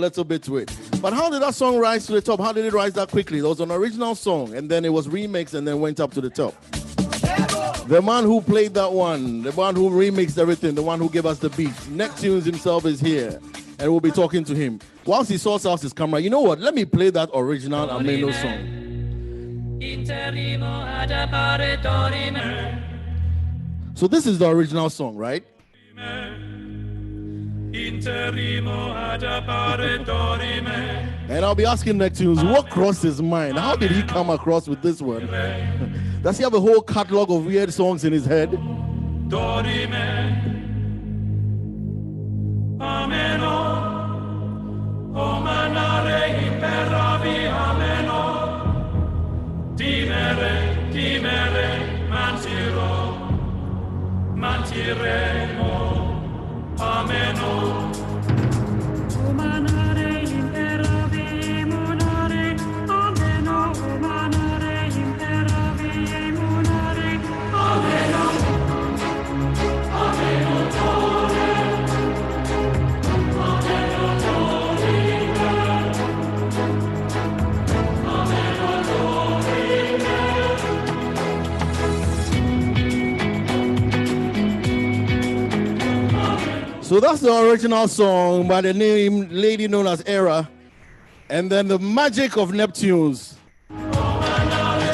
little bit to it. But how did that song rise to the top? How did it rise that quickly? There was an original song, and then it was remixed, and then went up to the top. The man who played that one, the one who remixed everything, the one who gave us the beat, Neptunes himself is here, and we'll be talking to him. Whilst he sorts out his camera, you know what? Let me play that original Ameno song. So this is the original song, right? And I'll be asking Neptunes, what crossed his mind? How did he come across with this one? Does he have a whole catalog of weird songs in his head? Ameno. So that's the original song by the lady known as Era. And then the magic of Neptunes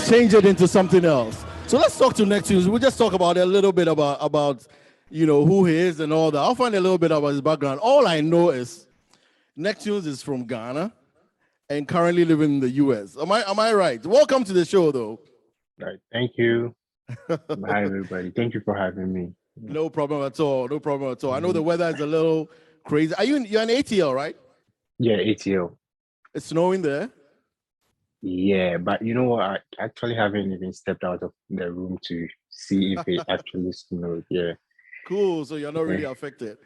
changed it into something else. So let's talk to Neptunes. We'll just talk about a little bit about who he is and all that. I'll find a little bit about his background. All I know is Neptunes is from Ghana and currently living in the US. Am I right? Welcome to the show, though. Right. Thank you. Hi, everybody. Thank you for having me. No problem at all. No problem at all. I know the weather is a little crazy. You're in ATL, right? Yeah, ATL. It's snowing there? Yeah, but you know what? I actually haven't even stepped out of the room to see if it actually snowed. Yeah. Cool. So you're not really affected.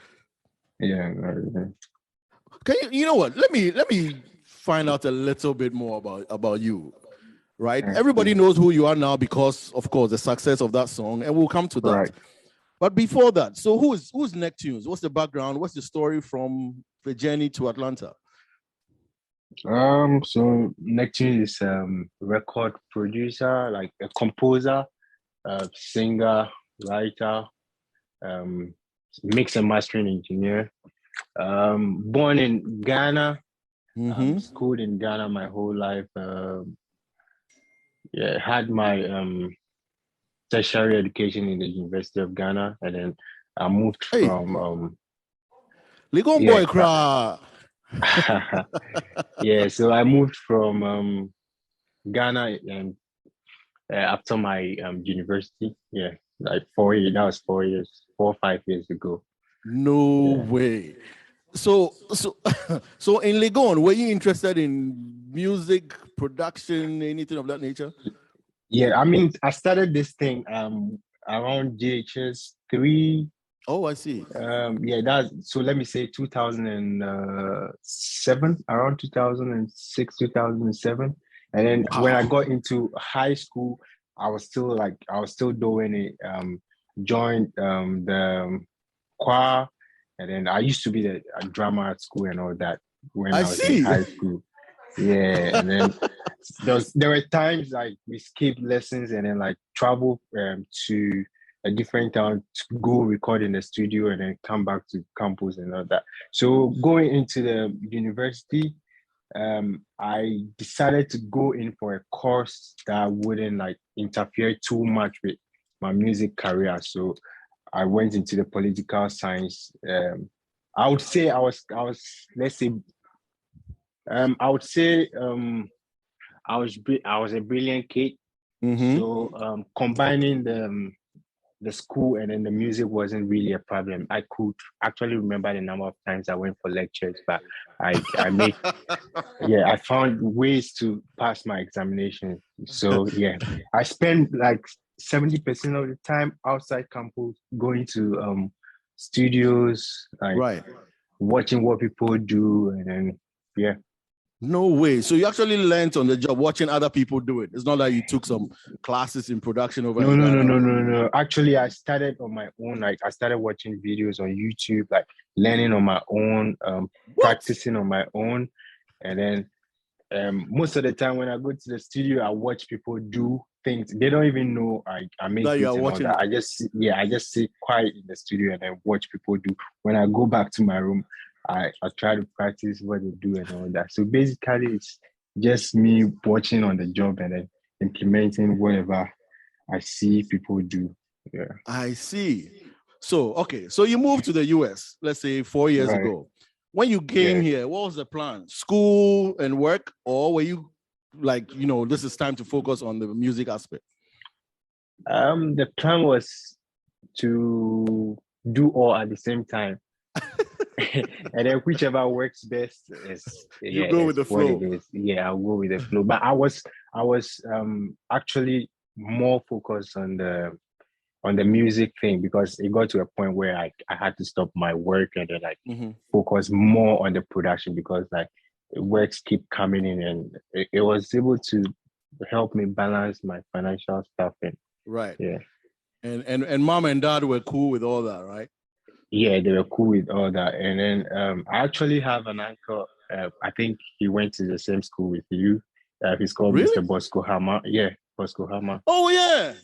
Yeah. Not really. You know what? Let me find out a little bit more about you. Right? Everybody knows who you are now because, of course, the success of that song, and we'll come to that. Right. But before that, so who's Neptunes? What's the background? What's the story from the journey to Atlanta? So Neptune is record producer, like a composer, singer, writer, mix and mastering engineer. Born in Ghana, schooled in Ghana my whole life. Had my tertiary education in the University of Ghana, and then I moved from Ligon boy cry. Yeah, so I moved from Ghana and after my university. Yeah, like 4 years. That was 4 years, 4 or 5 years ago. No way. So in Legon, were you interested in music production, anything of that nature? Yeah, I mean, I started this thing around JHS 3. Oh, I see. So let me say 2007, around 2006, 2007. And then when I got into high school, I was still doing it. Joined the choir, and then I used to be a drummer at school and all that when I was in high school. Yeah, and then there were times like we skipped lessons and then like travel to a different town to go record in the studio and then come back to campus and all that. So going into the university, I decided to go in for a course that wouldn't like interfere too much with my music career. So I went into the political science. I would say I was a brilliant kid. So combining the school and then the music wasn't really a problem. I could actually remember the number of times I went for lectures, but I found ways to pass my examination. So yeah, I spent like 70% of the time outside campus, going to studios, like watching what people do, and then No way. So you actually learned on the job watching other people do it. It's not like you took some classes in production over No, in no, no, Ghana. no, no, no. Actually, I started on my own. Like I started watching videos on YouTube, like learning on my own, What? practicing on my own, and then most of the time when I go to the studio, I watch people do things. They don't even know I make That you are beats and all watching that. it. I just sit quiet in the studio and then watch people do. When I go back to my room, I try to practice what they do and all that. So basically, it's just me watching on the job and then implementing whatever I see people do. Yeah. I see. So, okay. So you moved to the US, let's say 4 years Right. ago. When you came Yeah. here, what was the plan? School and work? Or were you like, this is time to focus on the music aspect? The plan was to do all at the same time. And then whichever works best is You go with is the what it flow. is. Yeah, I'll go with the flow. But I was actually more focused on the music thing because it got to a point where I had to stop my work and then focus more on the production because like works keep coming in and it was able to help me balance my financial stuff and Right. yeah. And mom and dad were cool with all that, right? Yeah, they were cool with all that. And then I actually have an uncle. I think he went to the same school with you. He's called Really? Mr. Bosco Hammer. Yeah, Bosco Hammer. Oh yeah.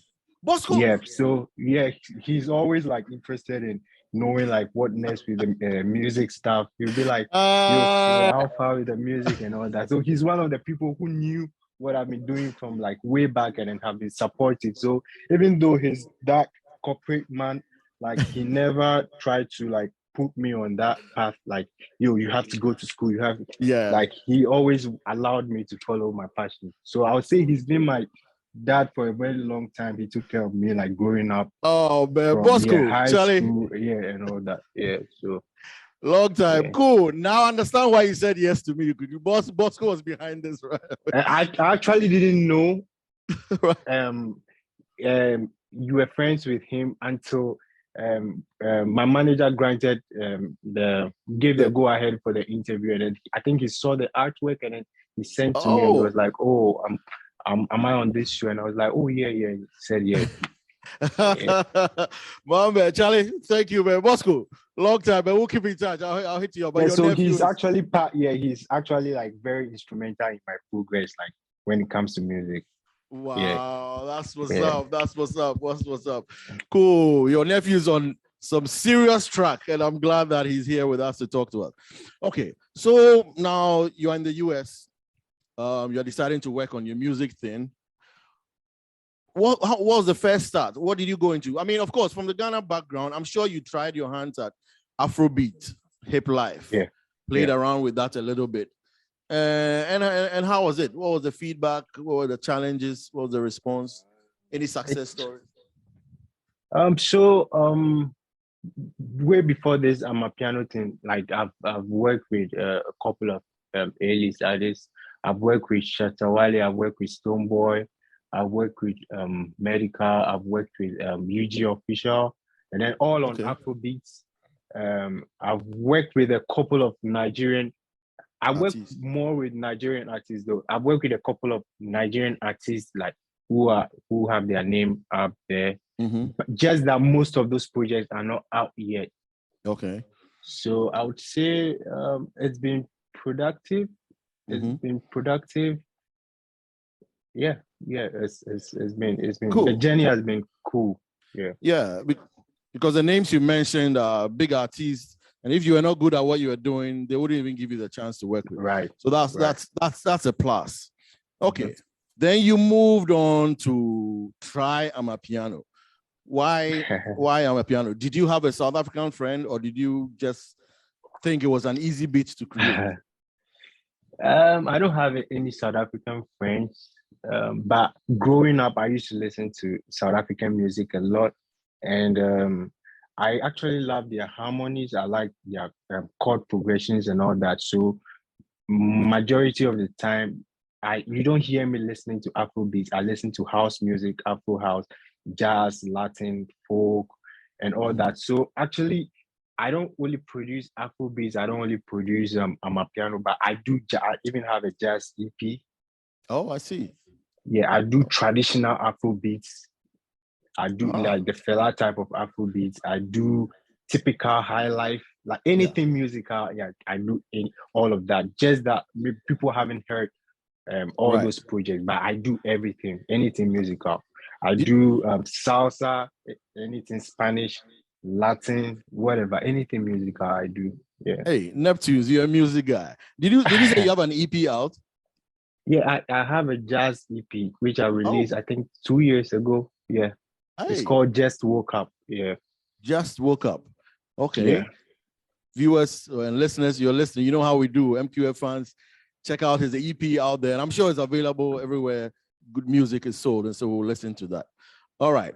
Bosco. Yeah, so yeah, he's always like interested in knowing like what next with the music stuff. He'll be like, yo, how far with the music and all that. So he's one of the people who knew what I've been doing from like way back and then have been supportive. So even though he's that corporate man, like he never tried to like put me on that path. Like, yo, you have to go to school. You have Yeah. like he always allowed me to follow my passion. So I would say he's been my dad for a very long time. He took care of me like growing up Oh man, from Bosco, high Charlie. school, and all that. Yeah, so long time. yeah. Cool. Now I understand why you said yes to me. Bosco was behind this, right? I actually didn't know Right. you were friends with him until my manager granted gave the go ahead for the interview, and then I think he saw the artwork and then he sent to me and was like, "Oh, am I on this show?" And I was like, "Oh yeah." He said yeah. My man, Charlie, thank you, man. Bosco, long time, but we'll keep in touch. I'll hit you up. But Yeah, your so nephew he's actually he's actually like very instrumental in my progress, like when it comes to music. Wow, yeah. That's what's up. That's what's up. What's up? Cool. Your nephew's on some serious track, and I'm glad that he's here with us to talk to us. Okay, so now you're in the US. You're deciding to work on your music thing. What was the first start? What did you go into? I mean, of course, from the Ghana background, I'm sure you tried your hands at Afrobeat, hip life. Yeah. Played around with that a little bit. And how was it? What was the feedback? What were the challenges? What was the response? Any success stories? Way before this, I'm a piano thing. Like I've worked with a couple of A-list artists. I've worked with Shatta Wale. I've worked with Stonebwoy. I've worked with Medical. I've worked with UG Official, and then all on Afrobeats. I've worked with a couple of Nigerian. I work more with Nigerian artists though. I've worked with a couple of Nigerian artists like who have their name up there. But just that most of those projects are not out yet. Okay. So I would say it's been productive. It's been productive. Yeah. It's been cool. The journey has been cool. Yeah. Yeah, because the names you mentioned are big artists. And if you were not good at what you were doing, they wouldn't even give you the chance to work with. Right. So that's a plus. Okay. Then you moved on to try Amapiano. Why Amapiano? Did you have a South African friend or did you just think it was an easy beat to create? I don't have any South African friends. But growing up, I used to listen to South African music a lot. And I actually love their harmonies. I like their chord progressions and all that. So majority of the time, you don't hear me listening to Afrobeats. I listen to house music, Afro house, jazz, Latin, folk, and all that. So actually, I don't only produce Afrobeats. I don't only produce Amapiano, but I do. I even have a jazz EP. Oh, I see. Yeah, I do traditional Afrobeats. I do like the Fela type of Afrobeats. I do typical high life, like anything musical. Yeah, I do all of that. Just that people haven't heard all those projects, but I do everything, anything musical. I do salsa, anything Spanish, Latin, whatever, anything musical I do. Yeah. Hey, Neptunes, you're a music guy. Did you say you have an EP out? Yeah, I have a jazz EP which I released I think 2 years ago. Yeah. Hey. It's called Just Woke Up. Yeah. Just Woke Up. Okay. Yeah. Viewers and listeners, you're listening. You know how we do. MQF fans, check out his EP out there. And I'm sure it's available everywhere good music is sold. And so we'll listen to that. All right.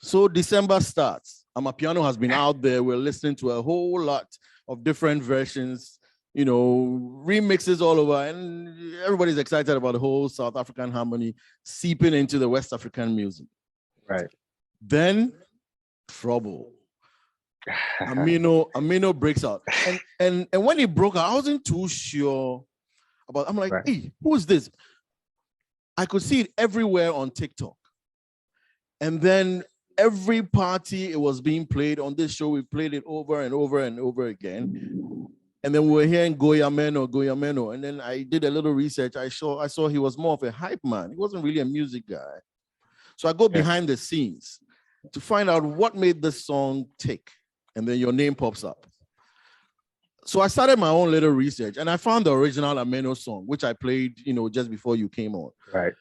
So December starts. Amapiano has been out there. We're listening to a whole lot of different versions, you know, remixes all over. And everybody's excited about the whole South African harmony seeping into the West African music. Right. Then trouble. Amino breaks out. And when he broke out, I wasn't too sure about. I'm like, hey, who is this? I could see it everywhere on TikTok. And then every party it was being played on this show, we played it over and over and over again. And then we were hearing Goyameno. And then I did a little research. I saw he was more of a hype man. He wasn't really a music guy. So I go behind the scenes to find out what made this song tick. And then your name pops up. So I started my own little research and I found the original Ameno song, which I played, you know, just before you came on. Right.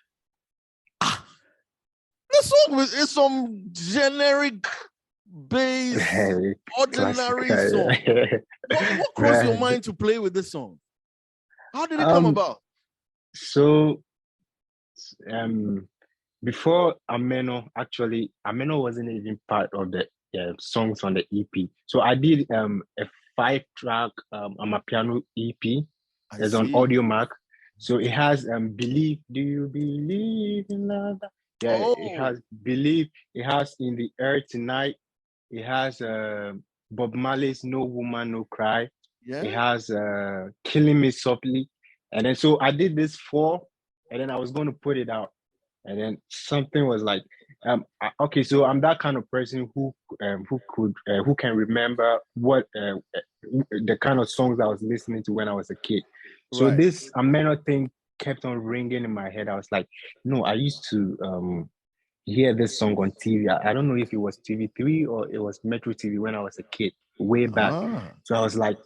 The song is some generic, base, ordinary song. What crossed your mind to play with this song? How did it come about? So, before Ameno wasn't even part of the songs on the EP. So I did a 5-track Amapiano EP. It's on Audiomack. So it has Believe, Do You Believe in Love? Yeah, it has Believe. It has In the Air Tonight. It has Bob Marley's No Woman, No Cry. Yeah. It has Killing Me Softly. And then so I did this 4, and then I was going to put it out. And then something was like, okay, so I'm that kind of person who can remember what the kind of songs I was listening to when I was a kid. So this Ameno thing kept on ringing in my head. I was like, no, I used to hear this song on TV. I don't know if it was TV3 or it was Metro TV when I was a kid, way back. So I was like,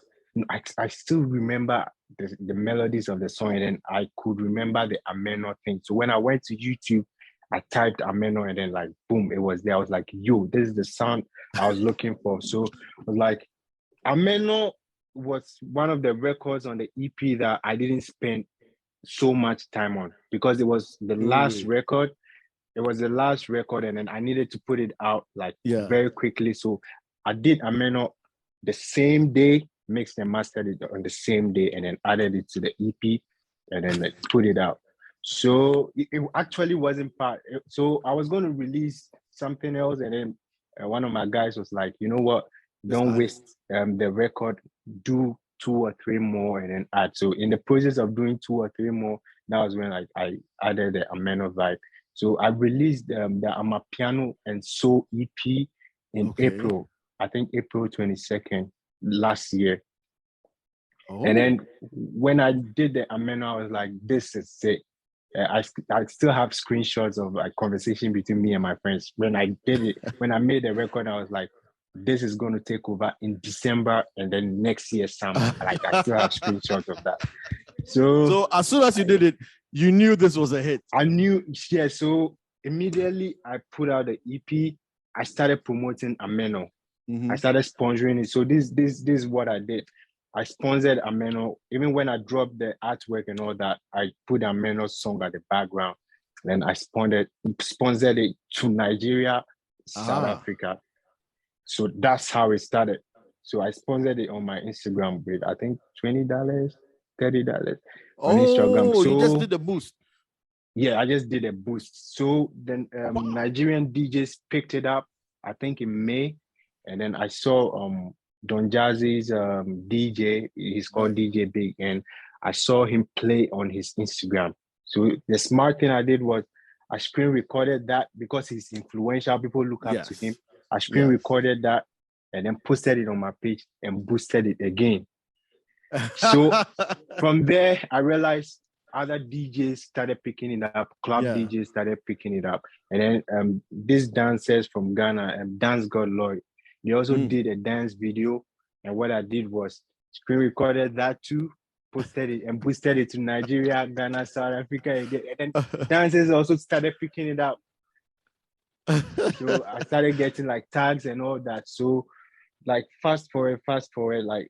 I still remember the melodies of the song, and then I could remember the Ameno thing. So when I went to YouTube, I typed Ameno, and then like, boom, it was there. I was like, yo, this is the sound I was looking for. So I was like, Ameno was one of the records on the EP that I didn't spend so much time on because it was the last record. It was the last record, and then I needed to put it out like very quickly. So I did Ameno the same day, mixed and mastered it on the same day, and then added it to the EP, and then like, put it out. So it actually wasn't part. So I was going to release something else, and then one of my guys was like, you know what? Don't waste the record. Do 2 or 3 more, and then add. So in the process of doing 2 or 3 more, that was when I added the Ameno vibe. So I released the Amapiano and Soul EP in April. I think April 22nd last year. And then when I did the Ameno, I was like, this is it. I still have screenshots of a conversation between me and my friends. When I did it, when I made the record, I was like, this is going to take over in December and then next year summer. Like I still have screenshots of that. So as soon as you did it, you knew this was a hit. I knew, yeah. So immediately I put out the EP. I started promoting Ameno. I started sponsoring it. So this is what I did. I sponsored Ameno. Even when I dropped the artwork and all that, I put Ameno's song at the background. Then I sponsored it to Nigeria, South Africa. So that's how it started. So I sponsored it on my Instagram with, I think, $20, $30 on Instagram. So you just did a boost. Yeah, I just did a boost. So then Nigerian DJs picked it up, I think in May. And then I saw Don Jazzy's DJ. He's called DJ Big, and I saw him play on his Instagram. So the smart thing I did was I screen recorded that because he's influential. People look up to him. I screen recorded that and then posted it on my page and boosted it again. So from there, I realized other DJs started picking it up. Club DJs started picking it up. And then these dancers from Ghana, Dance God Lloyd, they also did a dance video. And what I did was screen recorded that too, posted it and boosted it to Nigeria, Ghana, South Africa again. And then dancers also started picking it up. So I started getting like tags and all that. So like fast forward, like,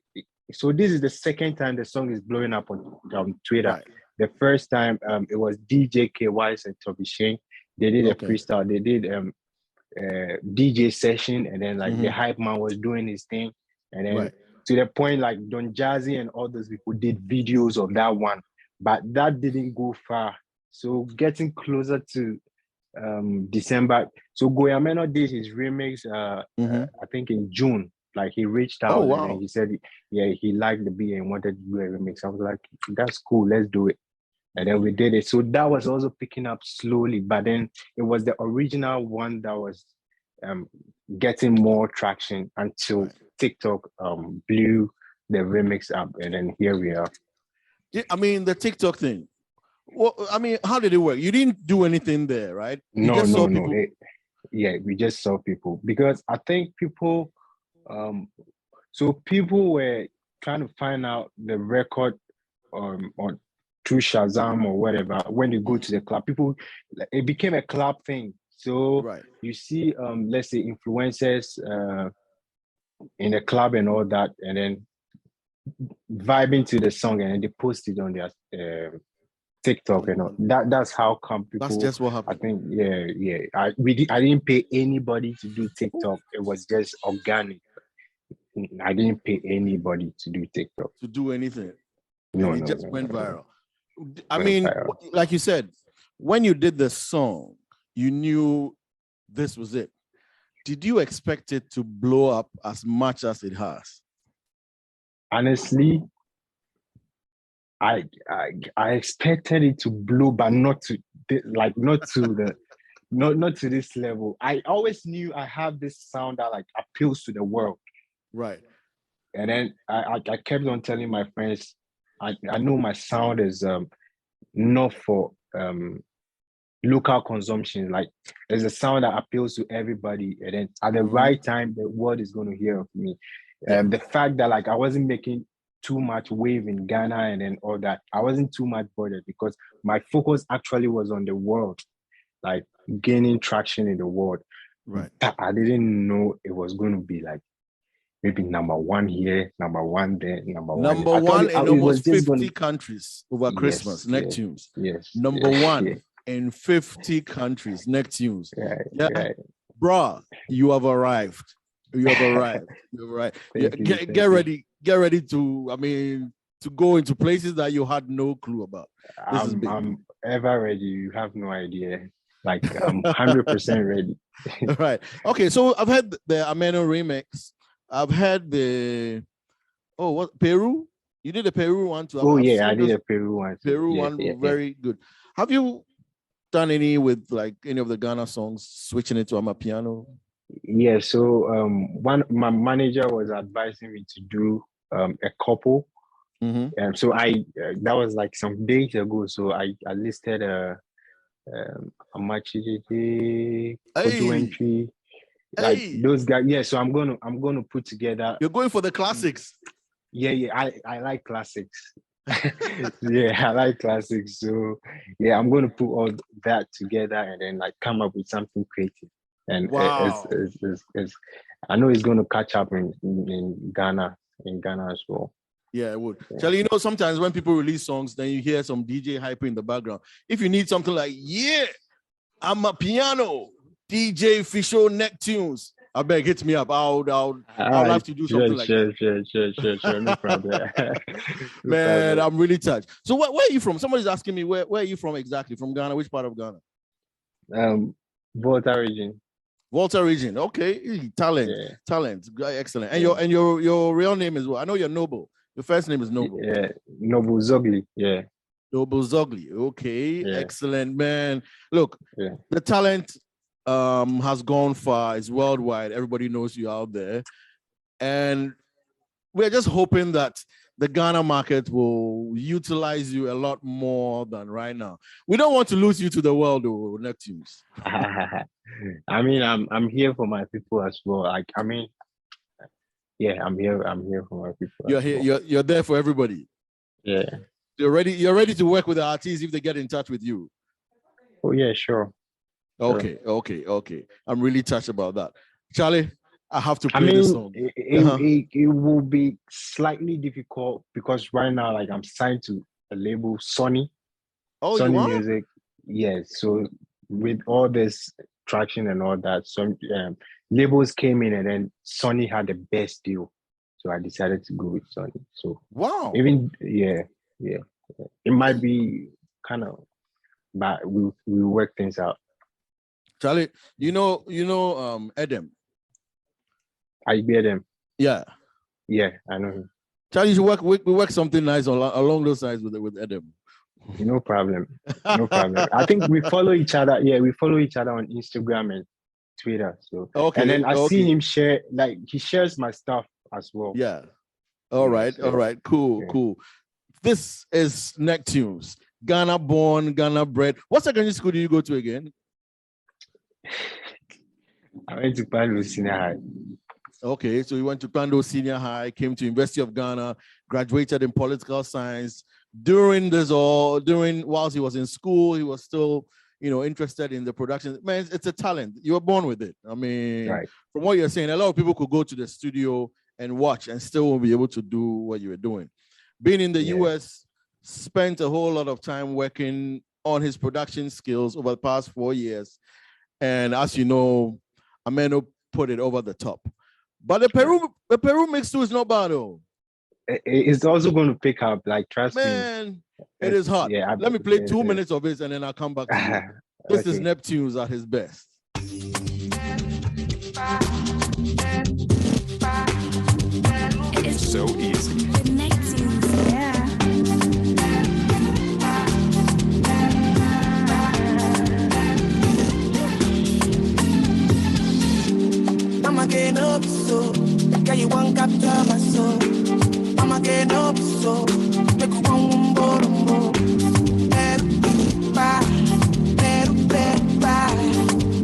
so this is the second time the song is blowing up on Twitter. Right. The first time it was DJ KYs and Toby Shane. They did a freestyle. They did DJ session, and then like the hype man was doing his thing, and then to the point like Don Jazzy and all those people did videos of that one, but that didn't go far. So getting closer to December, so Goyameno did his remix. I think in June. Like he reached out and he said, he liked the beat and wanted to do a remix. I was like, that's cool, let's do it. And then we did it. So that was also picking up slowly, but then it was the original one that was getting more traction until TikTok blew the remix up, and then here we are. I mean, the TikTok thing. Well, I mean, how did it work? You didn't do anything there, right? No. We just saw people because I think people. So people were trying to find out the record on through Shazam or whatever. When you go to the club, it became a club thing. So you see, let's say influencers in the club and all that, and then vibing to the song, and then they post it on their TikTok and all. That's how come people. That's just what happened. I think, I didn't pay anybody to do TikTok. It was just organic. I didn't pay anybody to do TikTok. To do anything. No, it just went viral. I mean, like you said, when you did the song, you knew this was it. Did you expect it to blow up as much as it has? Honestly, I expected it to blow, but not to this level. I always knew I have this sound that like appeals to the world. Right. And then I kept on telling my friends, I know my sound is not for local consumption. Like there's a sound that appeals to everybody, and then at the right time, the world is going to hear of me. The fact that like I wasn't making too much wave in Ghana and then all that, I wasn't too much bothered because my focus actually was on the world, like gaining traction in the world. Right. But I didn't know it was going to be like maybe number one here, number one there, number one in almost 50 countries over Christmas. Neptunes. Yes. Number one in 50 countries. Neptunes. Right. Bruh, you have arrived. You've arrived. Get ready to go into places that you had no clue about. I'm ever ready. You have no idea. Like I'm 100% ready. Right. Okay. So I've had the Ameno remix. I've had the Peru? You did a Peru one too. I did a Peru one. Very good. Have you done any with like any of the Ghana songs, switching it to Amapiano? Yeah, so my manager was advising me to do a couple. And so that was like some days ago. So I listed a Amachijiji, Kojuentry. Like those guys, so I'm gonna put together. You're going for the classics. I like classics. I like classics. So I'm gonna put all that together and then like come up with something creative. And it's I know it's gonna catch up in Ghana as well. Yeah, it would. Charlie, sometimes when people release songs, then you hear some DJ hype in the background. If you need something like, Amapiano, DJ Fisho Neptunes, I beg, hit me up. I'll have to do something like that. Sure. No problem. Man, I'm really touched. So where are you from? Somebody's asking me, where are you from exactly? From Ghana? Which part of Ghana? Volta region. Volta region. Okay. Talent. Yeah. Talent. Excellent. And your real name is what? I know you're Noble. Your first name is Noble. Yeah. Noble Zogli. Yeah. Noble Zogli. Okay. Yeah. Excellent, man. Look, the talent has gone far. It's worldwide. Everybody knows you out there. And we're just hoping that the Ghana market will utilize you a lot more than right now. We don't want to lose you to the world, though, Neptunes. I mean, I'm here for my people as well. Like, I mean, yeah, I'm here for my people. You're here. Well. You're there for everybody. Yeah. You're ready to work with the artists if they get in touch with you. Oh yeah, sure. Okay. I'm really touched about that. Charlie, I have to play this song. It will be slightly difficult because right now, like, I'm signed to a label, Sony. Oh, Sony you are? Music. Yes. So with all this traction and all that, some labels came in and then Sony had the best deal. So I decided to go with Sony. So wow. Even it might be kind of, but we'll work things out. Charlie, you know Edem. I get him. Yeah, I know him. Charlie, we work something nice along those lines with Edem. No problem. I think we follow each other. Yeah, we follow each other on Instagram and Twitter. So and then I see him share, like, he shares my stuff as well. Yeah. All right. Cool. This is Neptunes. Ghana born, Ghana bred. What secondary school do you go to again? I went to Kpando Senior High. Okay, so you went to Kpando Senior High, came to University of Ghana, graduated in political science. Whilst he was in school, he was still, interested in the production. Man, it's a talent. You were born with it. I mean, right. From what you're saying, a lot of people could go to the studio and watch and still won't be able to do what you were doing. Being in the US, spent a whole lot of time working on his production skills over the past 4 years. And as you know, Ameno put it over the top. But the Peru mix too is not bad though. It's also going to pick up, like, trust me. Man, it is hot. Yeah, let me play 2 minutes of it and then I'll come back to you. This is Neptunes at his best. It's so easy. I'm getting up so, girl, you want capture my soul. I'm getting up so, make you want rumbo.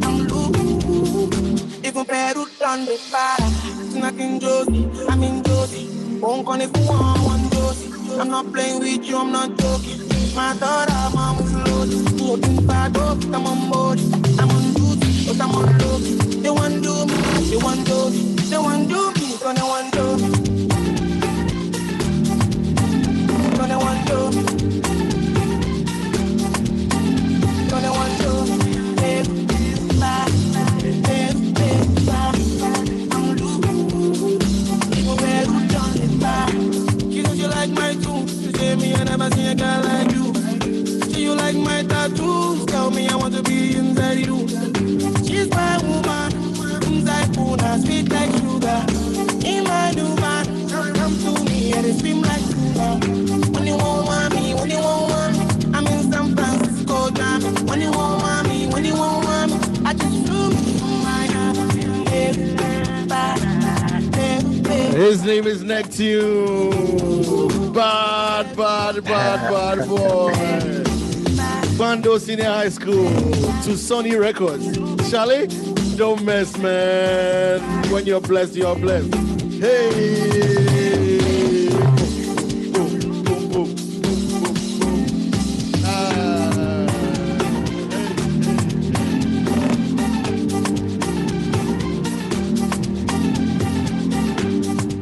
I'm loose, even Peru done the para. Snacking Josie, I'm in Josie. Won't call if you want one Josie. I'm not playing with you, I'm not joking. My daughter, mom is loaded. So think bad up, I'm on board. I'm on duty, but I'm on low. They want do me, they want do me, they want do me, so they want do me. So they want do me. So they want do me. I'm loose. People where you done it back. She says you like my tunes. You say me I never seen a girl like you. Say you like my tattoos. Tell me I want to be inside you. She's my woman. Inside Puna, sweet like sugar. In my new man, come to me and it scream like sugar. When you want me, when you want me, I'm in San Francisco, jam. When you want me, when you want me, I just flew my His name is Neptune. Bad boy. Kpando Senior High School to Sony Records. Charlie, don't mess, man. When you're blessed, you're blessed. Hey. Boom, boom, boom, boom, boom, boom.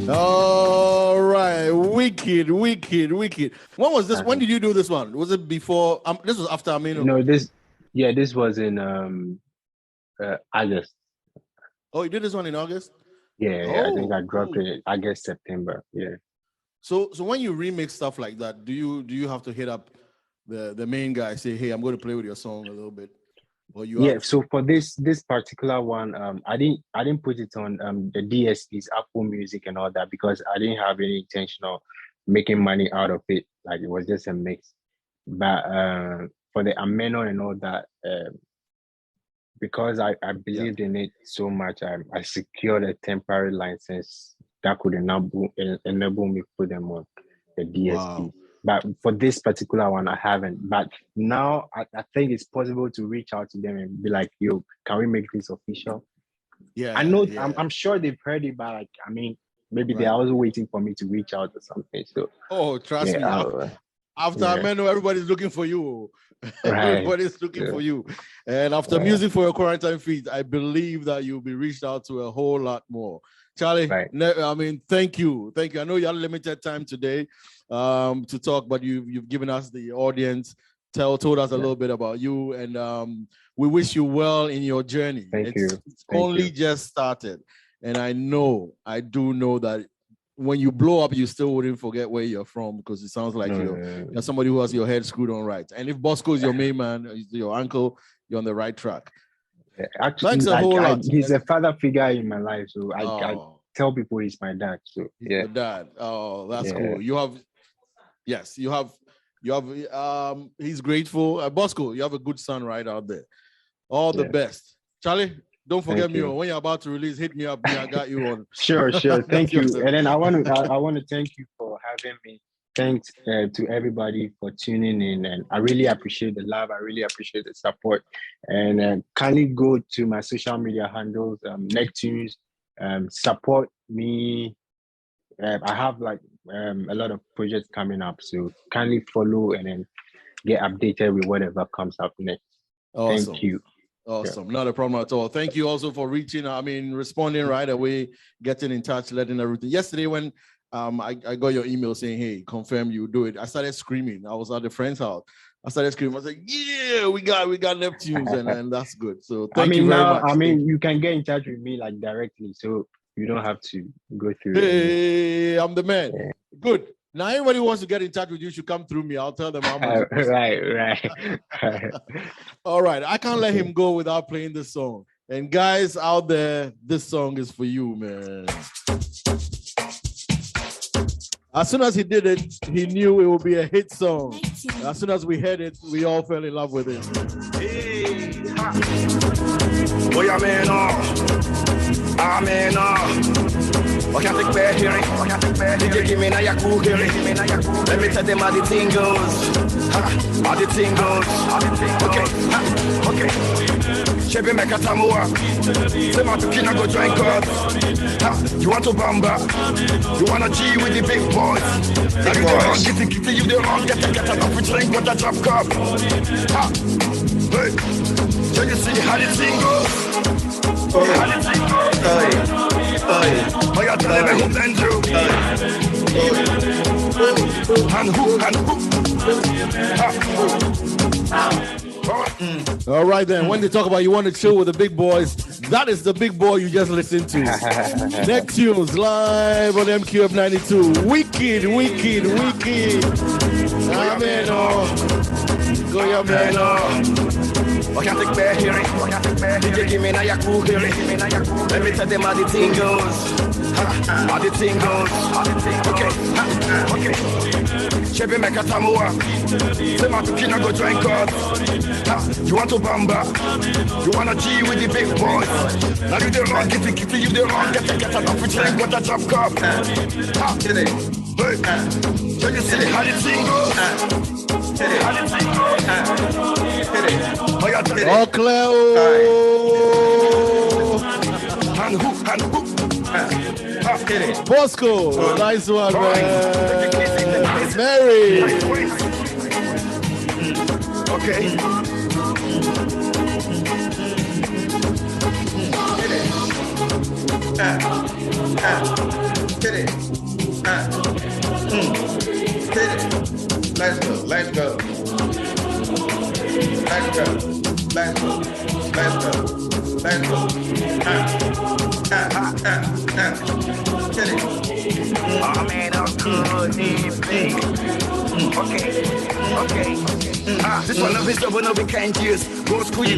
All right, wicked. When was this? When did you do this one? Was it before? This was after Amino. No, this was in August. Oh, you did this one in August? Yeah, I think I dropped it in August, September. Yeah. So when you remix stuff like that, do you have to hit up the main guy, say, hey, I'm going to play with your song a little bit? Or you So for this particular one, I didn't put it on the DSP's Apple Music and all that because I didn't have any intention of making money out of it. Like it was just a mix. But for the Ameno and all that, because I believed in it so much, I secured a temporary license that could enable me to put them on the DSP. Wow. But for this particular one, I haven't. But now I think it's possible to reach out to them and be like, yo, can we make this official? Yeah. I know, yeah. I'm sure they've heard it, but like, I mean, maybe Right. they're also waiting for me to reach out or something. So, Oh, trust me. After yeah. Ameno, everybody's looking for you. Right. Everybody's looking for you. And after Music for Your Quarantine Feed, I believe that you'll be reached out to a whole lot more. Charlie, Right. I mean, thank you. Thank you. I know you had limited time today to talk, but you've given us the audience, told us a little bit about you, and we wish you well in your journey. Thank you. It's only just started. And I do know that when you blow up, you still wouldn't forget where you're from because it sounds like you're somebody who has your head screwed on right. And if Bosco is your main man, your uncle, you're on the right track. Actually, Thanks a whole lot. He's a father figure in my life, so I tell people he's my dad. So Your dad. Oh, that's cool. You have he's grateful. Bosco, you have a good son right out there. All the best. Charlie, don't forget me. When you're about to release, hit me up. I got you on. Sure. Thank you. And then I want to thank you for having me. Thanks to everybody for tuning in, and I really appreciate the love. I really appreciate the support. And kindly go to my social media handles, Neptunes. Support me. I have like a lot of projects coming up, so kindly follow and then get updated with whatever comes up next. Awesome. Thank you. Awesome. Not a problem at all. Thank you also for responding right away, getting in touch, letting everything. Yesterday when I got your email saying, hey, confirm you do it, I started screaming. I was at a friend's house. I started screaming. I was like, yeah, we got Neptunes, and that's good. So thank you very much. I mean, you can get in touch with me like directly, so you don't have to go through. Hey, I'm the man. Yeah. Good. Now, anybody who wants to get in touch with you should come through me. I'll tell them how much. Right. All right. I can't let him go without playing this song. And guys out there, this song is for you, man. As soon as he did it, he knew it would be a hit song. As soon as we heard it, we all fell in love with it. Hey, boy, I'm in I can't take bad hearing. DJ, give me now your cool hearing. Let me tell them how the thing goes. How the thing goes. Okay. Chebe meka tamua. Say my tukina go join God. You want to bamba? You want to G with the big boys? Now you the wrong, kitty, you the wrong. Get a coffee drink, got a drop cup. Hey, so you see how the thing goes. How the thing goes. Oh, you tell me who sent you? And who? All right then, when they talk about you want to chill with the big boys, that is the big boy you just listened to. Neptunes live on MQF 92. Wicked. Amen. Go your man. I can't take bad hearing. DJ, give me now your cool hearing. Let me tell them how the thing goes. How the thing goes. Okay. Chebe meka tamua. Say my tukina go join God. You want to bamba? You want to G with the big boys? Now you the wrong, kitty, you the wrong. Get a coffee drink, got a drop cup. Hey, so you see how the thing goes. How the thing goes. Oh, Cleo. And who? Bosco. Nice one, man. Mary. Okay. Let's go. Man, I'm good, evening. Okay. This one of his double, no, we can't use. Go school, you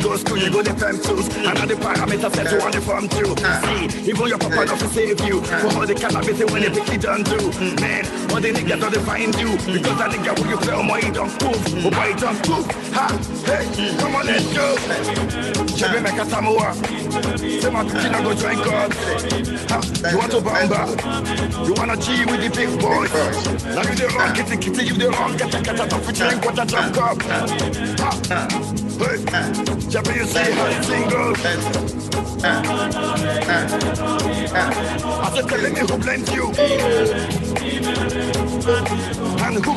go the time tools. And all the parameters set you on the form too. See, even your papa not to save you. For all the cannabis when they pick it done do. Man, all the niggas don't find you. Because that nigga when you play on my don't move. Oh boy, don't move. Ha, hey, come on, let's go. Chebe make a Samoa. Say my kina go join God. You want to bamba? You wanna G with the big boys? Now you the wrong, get the you the wrong, get the top for drink, what a drop cup. Hey, Chebe, you see how the thing goes. I said, telling me who blames you. And who?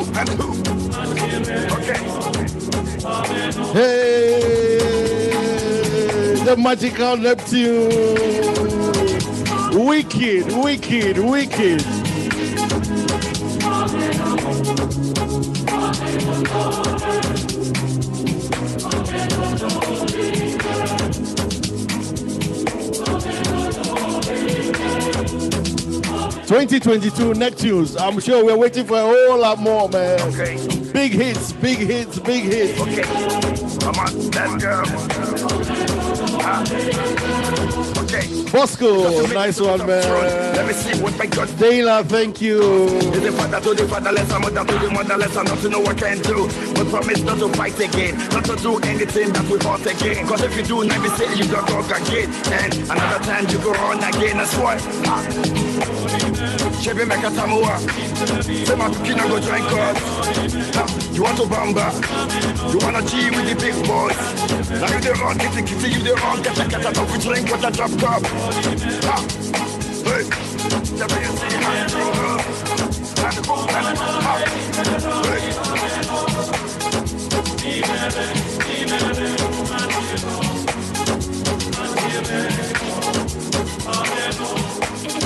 Okay. Hey, the magical Neptune. Wicked. 2022 Neptunes. I'm sure we're waiting for a whole lot more, man. Okay. Big hits. Okay. Come on, let's go. Okay. Bosco, nice one, man. Let me see what my God. Taylor, thank you. Is the father to the fatherless, I'm mother to the motherless, I'm not to know what I can do. But promise not to fight again, not to do anything that we fought again. Cause if you do, let me say you got go again. And another time you go on again, that's what. Chebe make a Samoa. Say my kina go join God. You want to bamba? You wanna G with the big boys? Now you the wrong, get the you the wrong, get the top for drink, what a drop cup. Hey, Chebe, you see how it goes.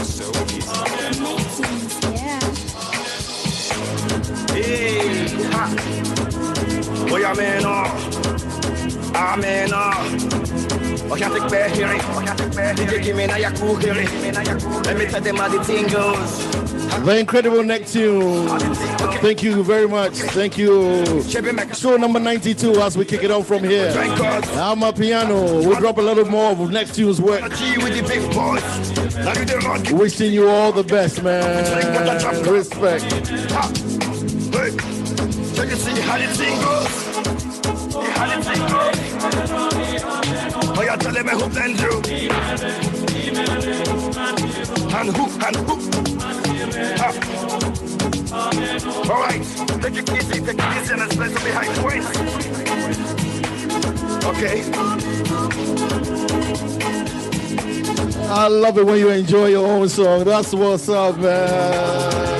So easy. Hey, ha. Boy, I'm in I can't take back hearing. DJ give me now your cool hearing. Let me tell them how the thing goes. The incredible Neptune. Thank you very much. Thank you. Show number 92 as we kick it on from here. I'm a piano. We'll drop a little more of Neptune's work. Wishing you all the best, man. Respect. So you see how the thing goes. Oh, you're telling me who blends you. And who? All right, take it easy and let's play some behind the waist. Okay. I love it when you enjoy your own song. That's what's up, man.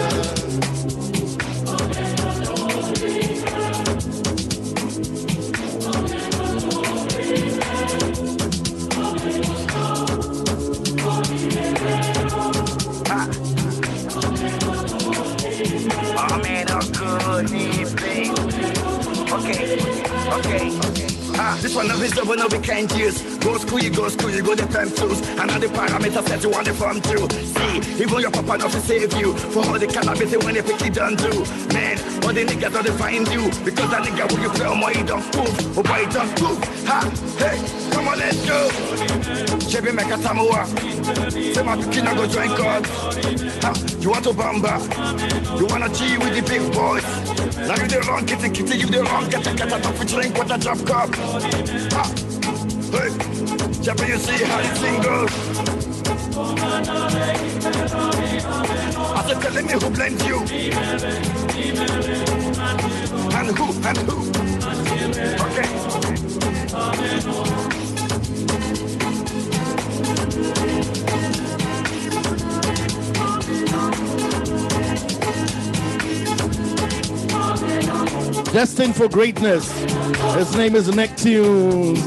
This one of his double no we can't use. Go school, you go the time tools. And all the parameters that you want the form to. See, even your papa not to save you. For all the cannabis when they pick it done do. Man, all the niggas don't find you. Because that nigga when you play on my don't move. Oh boy, don't move. Ha, hey, come on, let's go. Chebe make a Samoa. Say my kina go join God. You want to bamba? You wanna G with the big boys? Now you the wrong, get the you the wrong, get the top for drink, what a drop cup. Hey, Chebe, you see how this thing goes. I said, telling me who blames you. And who? Okay. Destined for greatness. His name is Neptune.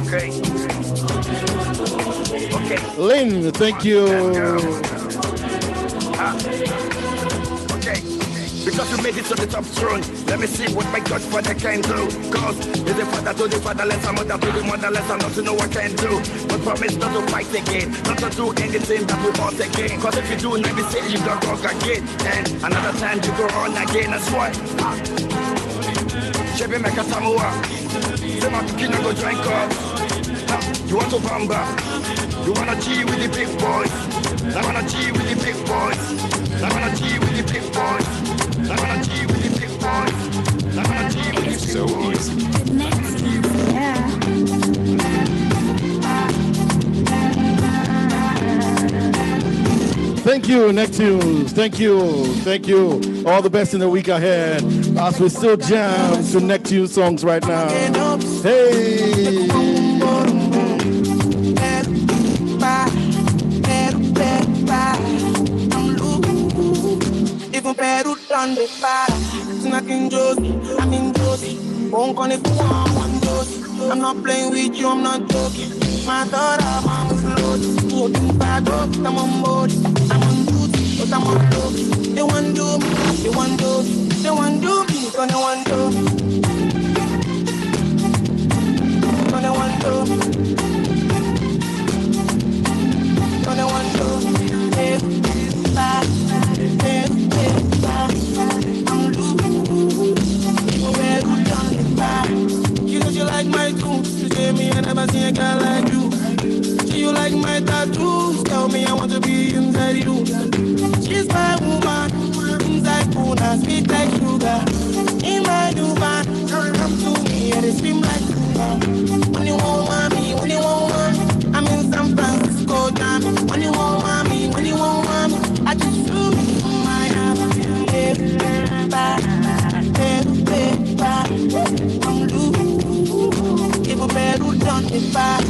Okay. Lynn, thank you. Okay. because you made it to the top throne. Let me see what my Godfather can do. Cause you're the father to the fatherless, I'm mother to the motherless, I not to know what I can do. But promise not to fight again, not to do anything that we want again. Cause if you do, let me say you got wrong again. And another time you go on again, that's why. Chevy make a samoa. Say my kid go drink up. You want to bamba? You wanna G with the big boys? I wanna G with the big boys. I wanna G with the big boys. I wanna G with the big boys. I wanna G with the big So boys. easy. Yeah. Thank you, Neptunes. Thank you. Thank you. All the best in the week ahead. As we still jam to Neptune songs right now. Hey. Even Peru done the fire. Snacking Josie, I'm in Josie. Won't call it one Josie. I'm not playing with you, I'm not joking. My daughter, I'm floating. Looking bad, I'm on board. I'm on duty, but I'm on low. They want do me, they want do me. They want do me, so they want do me. So they want do me. So they want do me. Hey, bye. Hey, bye. I'm loose. Where you done the bad? You know you like my tunes. You say me I never seen a girl like you. See you like my tattoos. Tell me I want to be inside you. She's my woman. Inside Puna, sweet like sugar. In my new van, come to me and it scream like sugar. When you want mommy, when you want mommy, I'm in San Francisco, damn. When you want mommy, when you want mommy, I just flew my ass. Hey, bye. Hey, bye. I'm loose. Even Peru done the bad.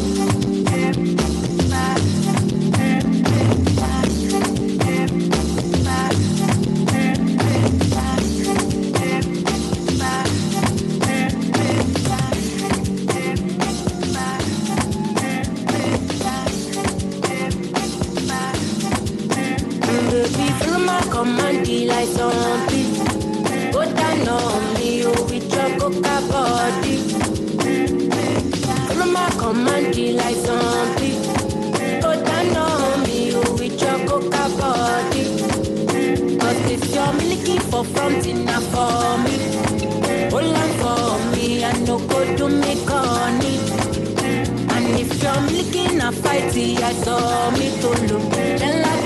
Command like zombie. Go down on me, you with your coca body. Follow my command like zombie. Go down on me, you with your coca body. Cause if you're milky for front enough for me, hold on for me, I no go to make honey. And if you're milky in a fight, I saw me to look. Then like